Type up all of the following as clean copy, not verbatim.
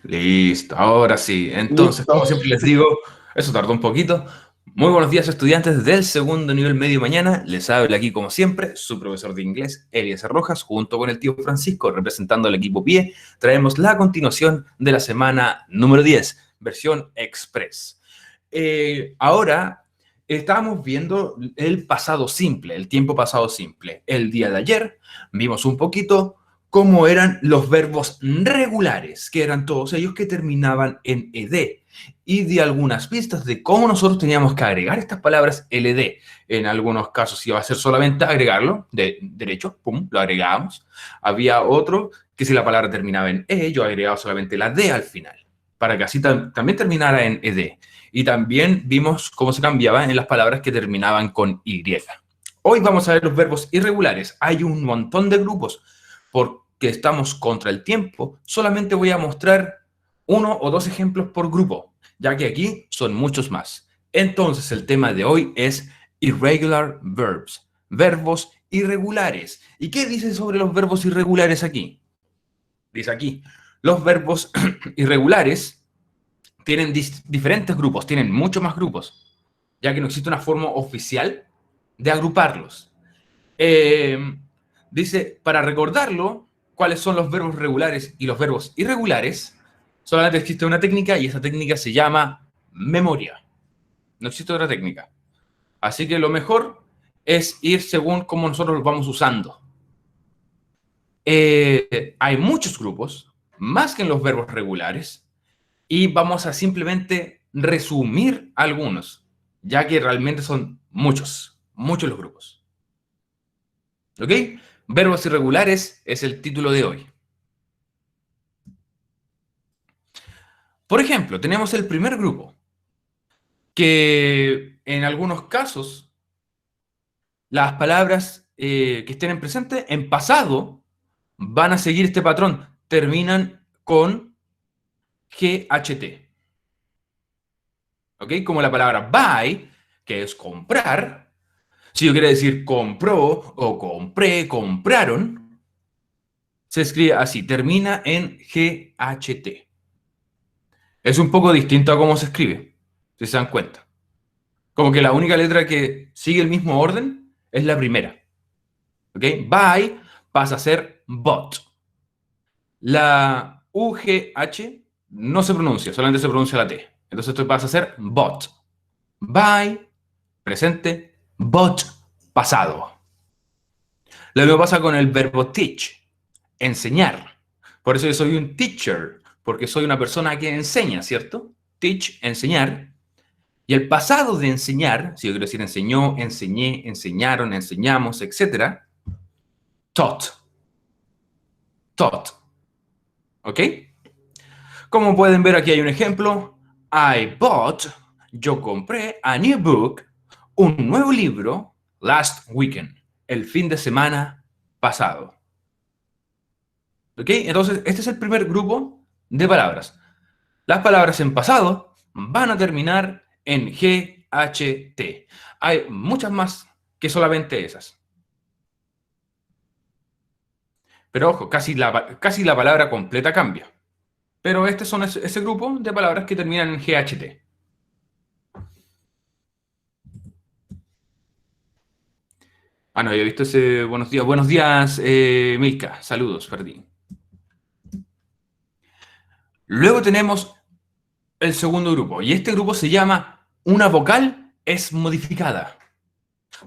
Listo, ahora sí. Entonces, Listo. como siempre les digo, eso tardó un poquito. Muy buenos días, estudiantes del segundo nivel medio mañana. Les habla aquí, como siempre, su profesor de inglés, Eliezer Rojas, junto con el tío Francisco, representando al equipo PIE. Traemos la continuación de la semana número 10, versión express. Ahora estábamos viendo el pasado simple, el tiempo pasado simple. El día de ayer vimos un poquito cómo eran los verbos regulares, que eran todos ellos que terminaban en ed, y di algunas pistas de cómo nosotros teníamos que agregar estas palabras ld. En algunos casos iba a ser solamente agregarlo, de derecho, pum, lo agregábamos. Había otro que si la palabra terminaba en yo agregaba solamente la d al final, para que así también terminara en ed. Y también vimos cómo se cambiaba en las palabras que terminaban con y. Hoy vamos a ver los verbos irregulares. Hay un montón de grupos. Porque estamos contra el tiempo, solamente voy a mostrar uno o dos ejemplos por grupo, ya que aquí son muchos más. Entonces, el tema de hoy es irregular verbs, verbos irregulares. ¿Y qué dice sobre los verbos irregulares aquí? Dice aquí, los verbos irregulares tienen diferentes grupos, tienen muchos más grupos, ya que no existe una forma oficial de agruparlos. Dice, para recordarlo, cuáles son los verbos regulares y los verbos irregulares, solamente existe una técnica y esa técnica se llama memoria. No existe otra técnica. Así que lo mejor es ir según cómo nosotros los vamos usando. Hay muchos grupos, más que en los verbos regulares, y vamos a simplemente resumir algunos, ya que realmente son muchos, muchos los grupos. ¿Ok? Verbos irregulares es el título de hoy. Por ejemplo, tenemos el primer grupo, que en algunos casos las palabras que estén en presente, en pasado, van a seguir este patrón. Terminan con GHT. ¿Ok? Como la palabra buy, que es comprar. Si yo quiero decir compró o compré, compraron, se escribe así, termina en GHT. Es un poco distinto a cómo se escribe, si se dan cuenta. Como que la única letra que sigue el mismo orden es la primera. ¿Ok? Buy pasa a ser bot. La UGH no se pronuncia, solamente se pronuncia la T. Entonces esto pasa a ser bot. Buy, presente, bot, pasado. Lo mismo pasa con el verbo teach, enseñar. Por eso yo soy un teacher, porque soy una persona que enseña, ¿cierto? Teach, enseñar. Y el pasado de enseñar, si yo quiero decir enseñó, enseñé, enseñaron, enseñamos, etc., taught. Taught. ¿Ok? Como pueden ver, aquí hay un ejemplo. I bought, yo compré, a new book, un nuevo libro, last weekend, el fin de semana pasado. ¿Ok? Entonces, este es el primer grupo de palabras. Las palabras en pasado van a terminar en GHT. Hay muchas más que solamente esas. Pero ojo, casi la palabra completa cambia. Pero este son ese grupo de palabras que terminan en GHT. Ah, no, yo he visto ese buenos días. Buenos días, Milka. Saludos para ti. Luego tenemos el segundo grupo. Y este grupo se llama una vocal es modificada.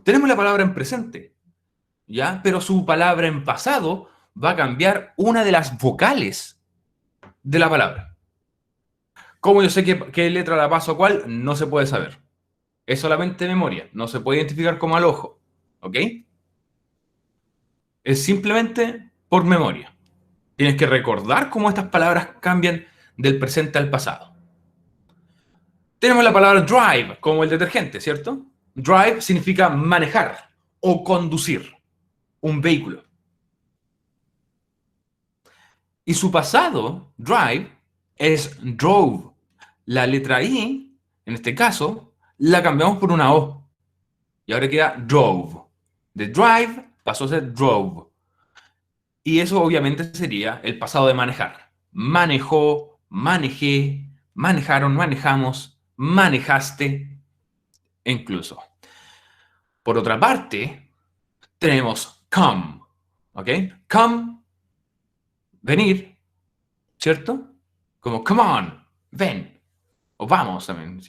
Tenemos la palabra en presente, ¿ya? Pero su palabra en pasado va a cambiar una de las vocales de la palabra. ¿Cómo yo sé qué letra la paso a cuál? No se puede saber. Es solamente memoria. No se puede identificar como al ojo. ¿Ok? Es simplemente por memoria. Tienes que recordar cómo estas palabras cambian del presente al pasado. Tenemos la palabra drive como el detergente, ¿cierto? Drive significa manejar o conducir un vehículo. Y su pasado, drive, es drove. La letra I, en este caso, la cambiamos por una O. Y ahora queda drove. De drive pasó a ser drove. Y eso obviamente sería el pasado de manejar. Manejó, manejé, manejaron, manejamos, manejaste, incluso. Por otra parte, tenemos come, ¿ok? Come, venir, ¿cierto? Como come on, ven, o vamos también.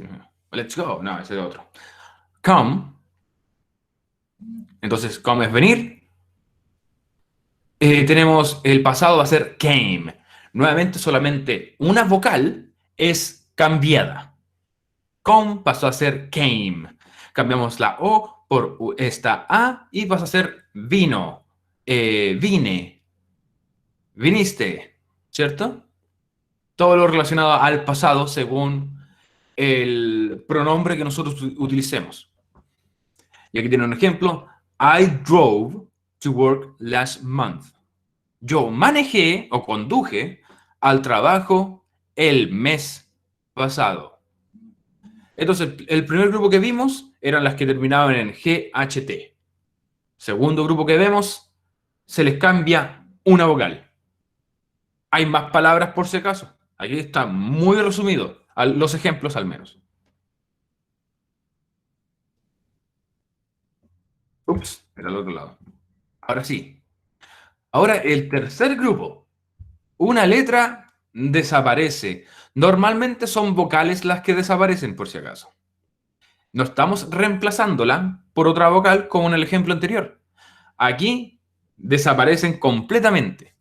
Let's go, no, ese es otro. Come, entonces come es venir. Tenemos el pasado va a ser came. Nuevamente solamente una vocal es cambiada. Come pasó a ser came. Cambiamos la O por esta A y pasa a ser vino, vine, viniste, ¿cierto? Todo lo relacionado al pasado según el pronombre que nosotros utilicemos. Y aquí tiene un ejemplo. I drove to work last month. Yo manejé o conduje al trabajo el mes pasado. Entonces, el primer grupo que vimos eran las que terminaban en GHT. Segundo grupo que vemos, se les cambia una vocal. Hay más palabras por si acaso. Aquí está muy resumido, los ejemplos al menos. Ups, era al otro lado. Ahora sí. Ahora el tercer grupo. Una letra desaparece. Normalmente son vocales las que desaparecen por si acaso. No estamos reemplazándola por otra vocal como en el ejemplo anterior. Aquí desaparecen completamente.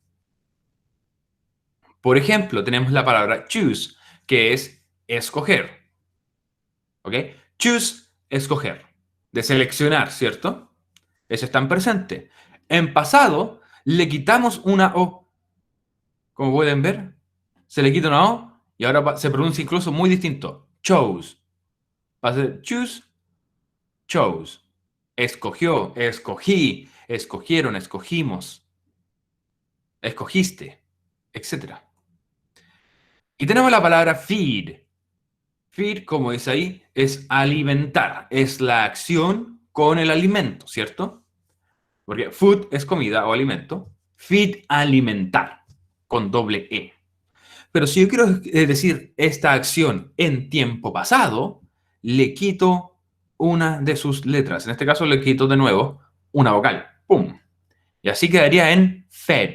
Por ejemplo, tenemos la palabra choose, que es escoger. ¿Ok? Choose, escoger. De seleccionar, ¿cierto? Eso está en presente. En pasado, le quitamos una O. Como pueden ver, se le quita una O y ahora se pronuncia incluso muy distinto. Chose. Va a ser choose, chose. Escogió, escogí, escogieron, escogimos, escogiste, etc. Y tenemos la palabra feed. Feed, como dice ahí, es alimentar. Es la acción con el alimento, ¿cierto? Porque food es comida o alimento. Feed, alimentar, con doble E. Pero si yo quiero decir esta acción en tiempo pasado, le quito una de sus letras. En este caso le quito de nuevo una vocal. ¡Pum! Y así quedaría en fed.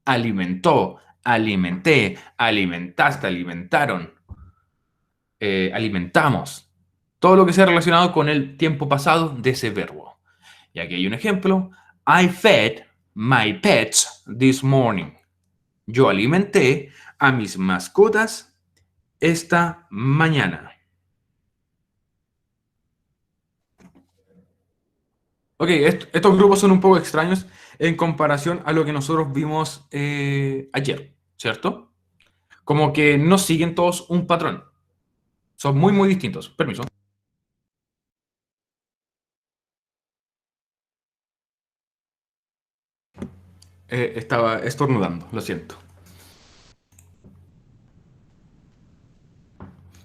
Alimentó, alimenté, alimentaste, alimentaron, alimentamos. Todo lo que sea relacionado con el tiempo pasado de ese verbo. Y aquí hay un ejemplo. I fed my pets this morning. Yo alimenté a mis mascotas esta mañana. Ok, estos grupos son un poco extraños en comparación a lo que nosotros vimos ayer, ¿cierto? Como que no siguen todos un patrón. Son muy, muy distintos. Permiso. Estaba estornudando, lo siento.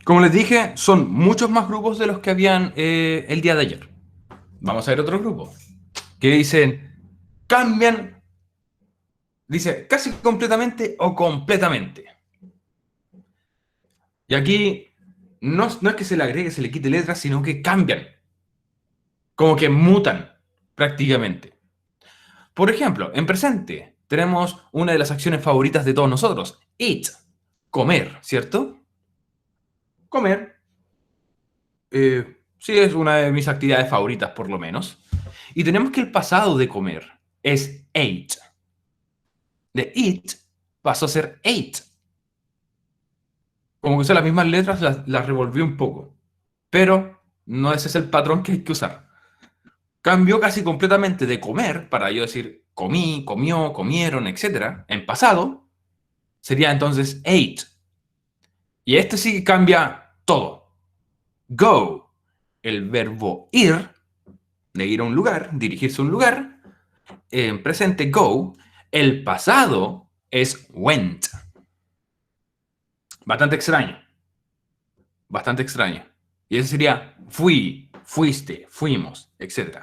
Como les dije, son muchos más grupos de los que habían el día de ayer. Vamos a ver otro grupo. Que dicen, cambian, dice casi completamente o completamente. Y aquí no es que se le agregue, se le quite letras, sino que cambian. Como que mutan prácticamente. Por ejemplo, en presente tenemos una de las acciones favoritas de todos nosotros. Eat, comer, ¿cierto? Comer. Sí, es una de mis actividades favoritas, por lo menos. Y tenemos que el pasado de comer es ate. De eat pasó a ser ate. Como que usé las mismas letras, las revolví un poco. Pero no ese es el patrón que hay que usar. Cambió casi completamente de comer, para yo decir comí, comió, comieron, etc. En pasado sería entonces ate. Y este sí cambia todo. Go, el verbo ir, de ir a un lugar, dirigirse a un lugar. En presente, go. El pasado es went. Bastante extraño. Bastante extraño. Y ese sería fui, fuiste, fuimos, etc.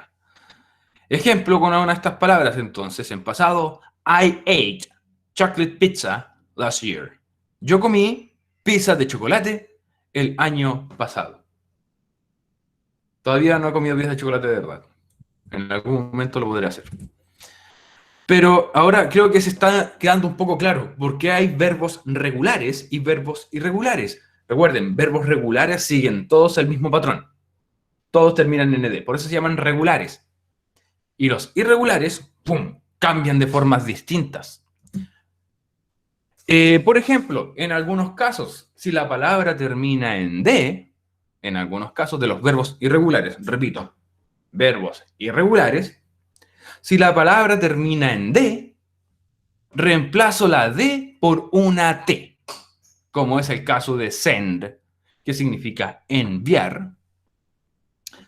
Ejemplo con una de estas palabras entonces. En pasado, I ate chocolate pizza last year. Yo comí pizza de chocolate el año pasado. Todavía no he comido pizza de chocolate de verdad. En algún momento lo podré hacer. Pero ahora creo que se está quedando un poco claro por qué hay verbos regulares y verbos irregulares. Recuerden, verbos regulares siguen todos el mismo patrón. Todos terminan en ed. Por eso se llaman regulares. Y los irregulares, ¡pum!, cambian de formas distintas. Por ejemplo, en algunos casos, si la palabra termina en D, en algunos casos de los verbos irregulares, repito, verbos irregulares, si la palabra termina en D, reemplazo la D por una T, como es el caso de send, que significa enviar.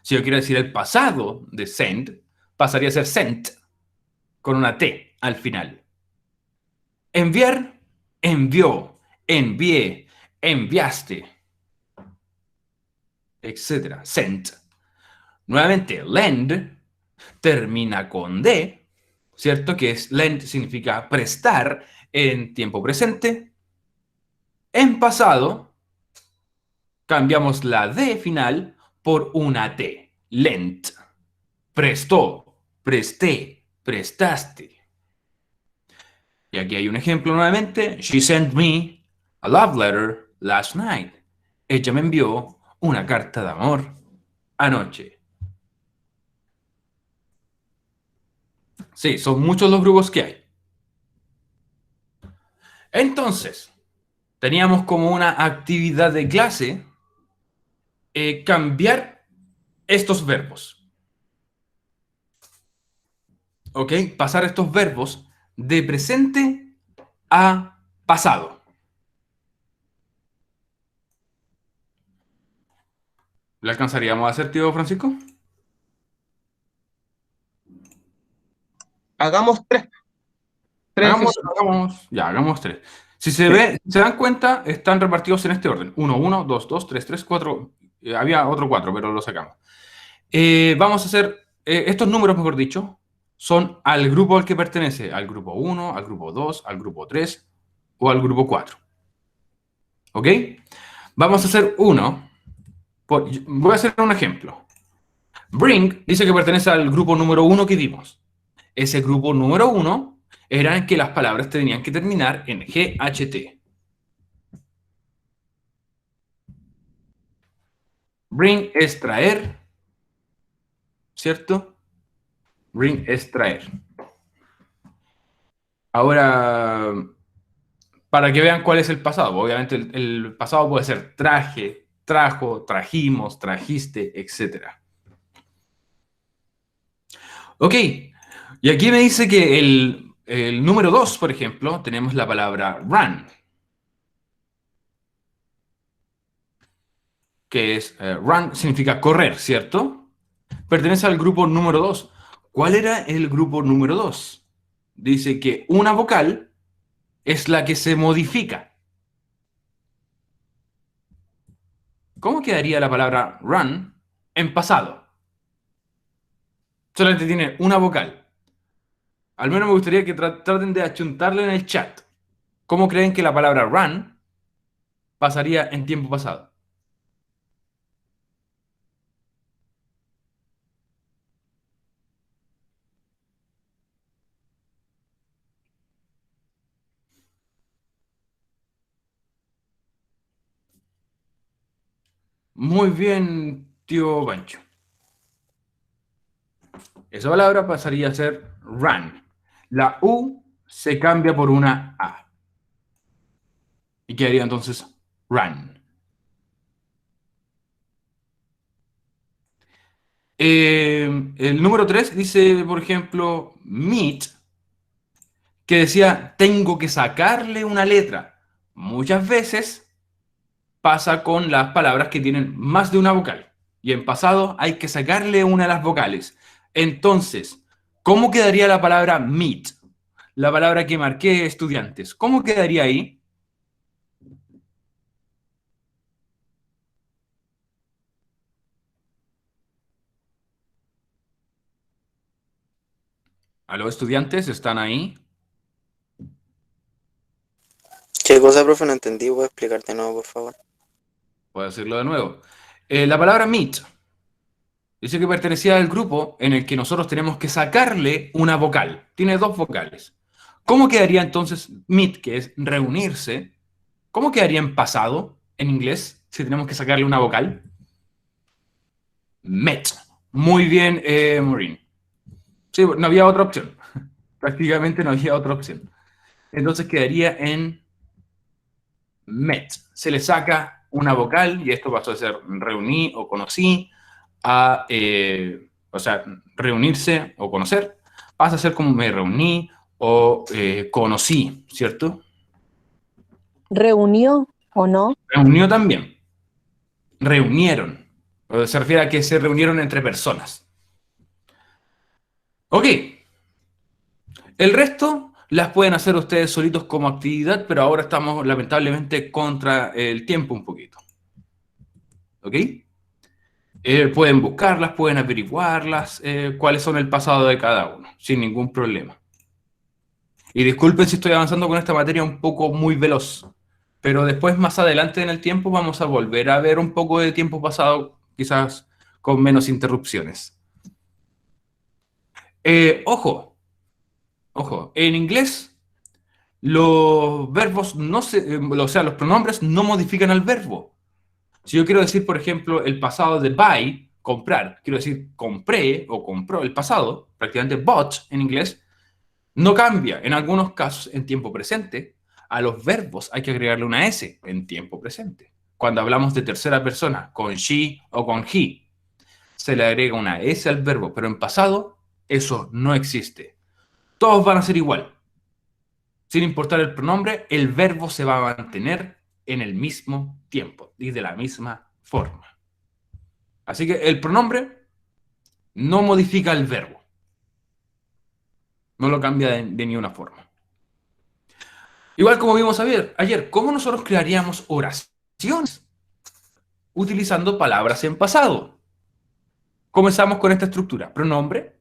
Si yo quiero decir el pasado de send, pasaría a ser sent, con una T al final. Enviar, envió, envié, enviaste, etc. Sent. Nuevamente, lend termina con D, ¿cierto? Que es lend significa prestar en tiempo presente. En pasado, cambiamos la D final por una T. Lent. Prestó, presté, prestaste. Y aquí hay un ejemplo nuevamente. She sent me a love letter last night. Ella me envió una carta de amor anoche. Sí, son muchos los grupos que hay. Entonces, teníamos como una actividad de clase cambiar estos verbos. ¿Ok? Pasar estos verbos de presente a pasado. ¿Le alcanzaríamos a hacer, tío Francisco? Hagamos tres ejercicios. Hagamos tres. Si se Sí. ve, se dan cuenta, están repartidos en este orden. 1, 1, 2, 2, 3, 3, 4. Había otro 4, pero lo sacamos. Vamos a hacer, estos números, mejor dicho, son al grupo al que pertenece. Al grupo 1, al grupo 2, al grupo 3 o al grupo 4. ¿Ok? Vamos a hacer uno. Voy a hacer un ejemplo. Bring dice que pertenece al grupo número 1 que dimos. Ese grupo número 1 era en que las palabras tenían que terminar en GHT. Bring es traer, ¿cierto? Bring es traer. Ahora, para que vean cuál es el pasado. Obviamente el pasado puede ser traje, trajo, trajimos, trajiste, etc. Ok, y aquí me dice que el número 2, por ejemplo, tenemos la palabra run, que es run significa correr, ¿cierto? Pertenece al grupo número 2. ¿Cuál era el grupo número 2? Dice que una vocal es la que se modifica. ¿Cómo quedaría la palabra run en pasado? Solamente tiene una vocal. Al menos me gustaría que traten de achuntarle en el chat. ¿Cómo creen que la palabra run pasaría en tiempo pasado? Muy bien, tío Pancho. Esa palabra pasaría a ser run. La U se cambia por una A. Y quedaría entonces run. El número 3 dice, por ejemplo, meet, que decía, tengo que sacarle una letra. Muchas veces pasa con las palabras que tienen más de una vocal. Y en pasado hay que sacarle una de las vocales. Entonces, ¿cómo quedaría la palabra meet? La palabra que marqué estudiantes. ¿Cómo quedaría ahí? ¿A los estudiantes están ahí? ¿Qué cosa, profe? No entendí. ¿Puedo explicarte de nuevo, por favor? Puedo decirlo de nuevo. La palabra meet dice que pertenecía al grupo en el que nosotros tenemos que sacarle una vocal. Tiene dos vocales. ¿Cómo quedaría entonces meet, que es reunirse? ¿Cómo quedaría en pasado en inglés si tenemos que sacarle una vocal? Met. Muy bien, Maureen. Sí, no había otra opción. Prácticamente no había otra opción. Entonces quedaría en met. Se le saca una vocal y esto pasó a ser reuní o conocí a, o sea, reunirse o conocer, pasa a ser como me reuní o conocí, ¿cierto? ¿Reunió o no? Reunió también. Reunieron. Se refiere a que se reunieron entre personas. Ok. El resto las pueden hacer ustedes solitos como actividad, pero ahora estamos lamentablemente contra el tiempo un poquito. ¿Ok? Pueden buscarlas, pueden averiguarlas, cuáles son el pasado de cada uno, sin ningún problema. Y disculpen si estoy avanzando con esta materia un poco muy veloz, pero después, más adelante en el tiempo, vamos a volver a ver un poco de tiempo pasado, quizás con menos interrupciones. Ojo, ojo, en inglés los verbos no se, o sea, los pronombres no modifican al verbo. Si yo quiero decir, por ejemplo, el pasado de buy, comprar, quiero decir compré o compró el pasado, prácticamente bought en inglés, no cambia. En algunos casos, en tiempo presente, a los verbos hay que agregarle una S en tiempo presente. Cuando hablamos de tercera persona, con she o con he, se le agrega una S al verbo, pero en pasado eso no existe. Todos van a ser igual. Sin importar el pronombre, el verbo se va a mantener en el mismo tiempo y de la misma forma. Así que el pronombre no modifica el verbo. No lo cambia de ninguna forma. Igual como vimos ayer, ¿cómo nosotros crearíamos oraciones utilizando palabras en pasado? Comenzamos con esta estructura. Pronombre,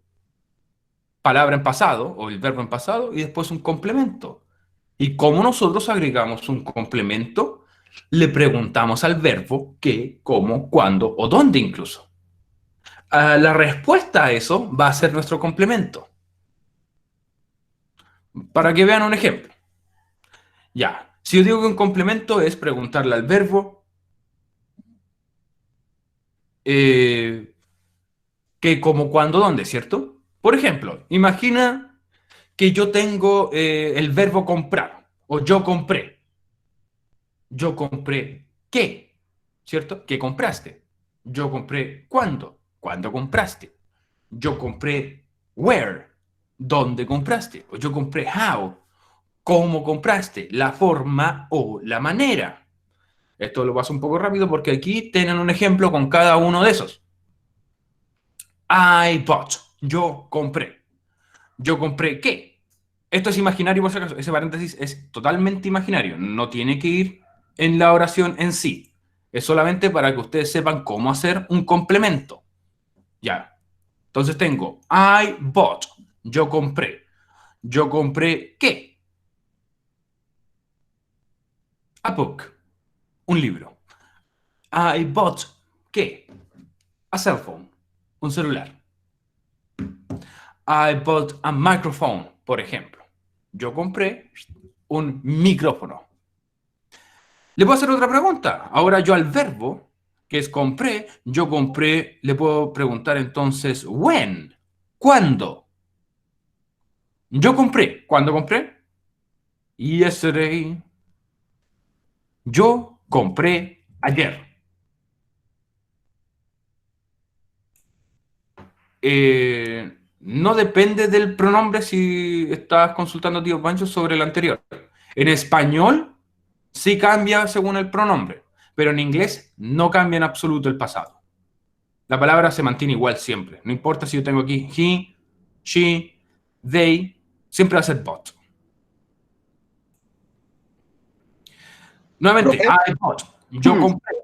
palabra en pasado o el verbo en pasado y después un complemento. ¿Y cómo nosotros agregamos un complemento? Le preguntamos al verbo qué, cómo, cuándo o dónde incluso. La respuesta a eso va a ser nuestro complemento. Para que vean un ejemplo. Ya, si yo digo que un complemento es preguntarle al verbo qué, cómo, cuándo, dónde, ¿cierto? Por ejemplo, imagina que yo tengo el verbo comprar o yo compré. Yo compré qué, ¿cierto? ¿Qué compraste? Yo compré cuándo. ¿Cuándo compraste? Yo compré where. ¿Dónde compraste? O yo compré how. ¿Cómo compraste? La forma o la manera. Esto lo paso un poco rápido porque aquí tienen un ejemplo con cada uno de esos. I bought. Yo compré. ¿Yo compré qué? Esto es imaginario por si acaso. Ese paréntesis es totalmente imaginario. No tiene que ir en la oración en sí. Es solamente para que ustedes sepan cómo hacer un complemento. Ya. Entonces tengo I bought. Yo compré. ¿Yo compré qué? A book. Un libro. I bought ¿qué? A cell phone. Un celular. I bought a microphone, por ejemplo. Yo compré un micrófono. Le puedo hacer otra pregunta. Ahora yo al verbo, que es compré, yo compré, le puedo preguntar entonces, when, ¿cuándo? Yo compré, ¿cuándo compré? Yesterday. Yo compré ayer. No depende del pronombre si estás consultando a tío Pancho sobre el anterior. En español sí cambia según el pronombre, pero en inglés no cambia en absoluto el pasado. La palabra se mantiene igual siempre. No importa si yo tengo aquí he, she, they, siempre va a ser bought. Nuevamente, Profe, I bought. Yo compré.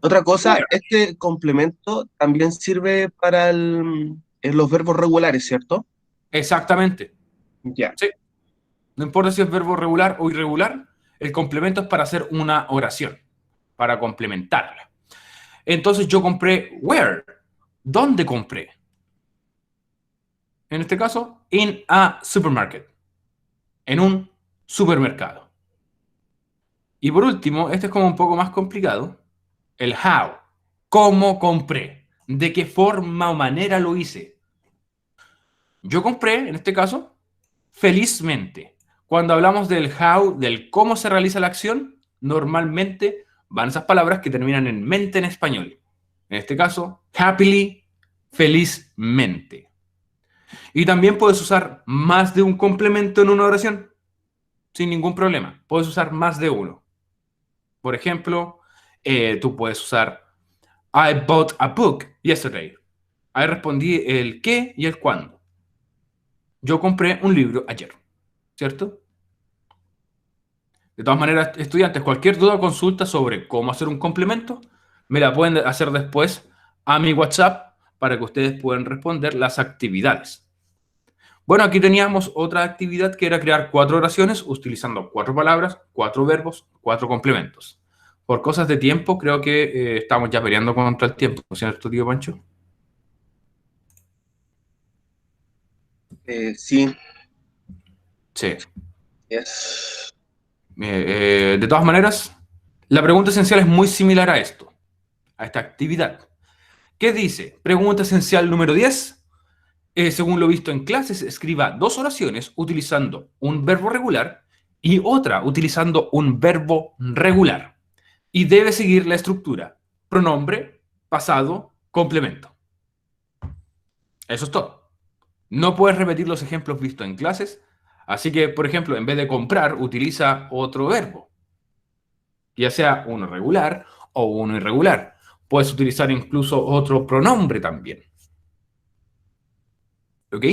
otra cosa, este complemento también sirve para en los verbos regulares, ¿cierto? Exactamente. Ya. Sí. No importa si es verbo regular o irregular, El complemento es para hacer una oración, para complementarla. Entonces yo compré where. ¿Dónde compré? En este caso, in a supermarket. En un supermercado. Y por último, este es como un poco más complicado, el how. ¿Cómo compré? ¿De qué forma o manera lo hice? Yo compré, en este caso, felizmente. Cuando hablamos del how, del cómo se realiza la acción, normalmente van esas palabras que terminan en mente en español. En este caso, happily, felizmente. Y también puedes usar más de un complemento en una oración, sin ningún problema. Puedes usar más de uno. Por ejemplo, tú puedes usar I bought a book yesterday. Ahí respondí el qué y el cuándo. Yo compré un libro ayer, ¿cierto? De todas maneras, estudiantes, cualquier duda o consulta sobre cómo hacer un complemento, me la pueden hacer después a mi WhatsApp para que ustedes puedan responder las actividades. Bueno, aquí teníamos otra actividad que era crear 4 oraciones utilizando 4 palabras, 4 verbos, 4 complementos. Por cosas de tiempo, creo que estamos ya peleando contra el tiempo, ¿cierto, tío Pancho? Sí, Sí. yes. De todas maneras, la pregunta esencial es muy similar a esto, a esta actividad. ¿Qué dice? Pregunta esencial número 10. Según lo visto en clases, escriba 2 oraciones utilizando un verbo regular y otra utilizando un verbo regular. Y debe seguir la estructura: pronombre, pasado, complemento. Eso es todo. No puedes repetir los ejemplos vistos en clases, así que, por ejemplo, en vez de comprar, utiliza otro verbo, ya sea uno regular o uno irregular. Puedes utilizar incluso otro pronombre también. ¿Ok?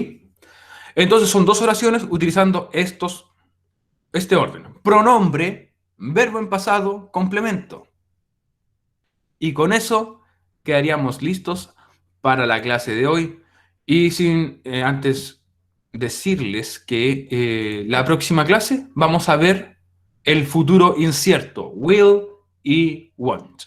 Entonces son 2 oraciones utilizando este orden: pronombre, verbo en pasado, complemento. Y con eso quedaríamos listos para la clase de hoy. Y sin antes decirles que la próxima clase vamos a ver el futuro incierto, will y won't.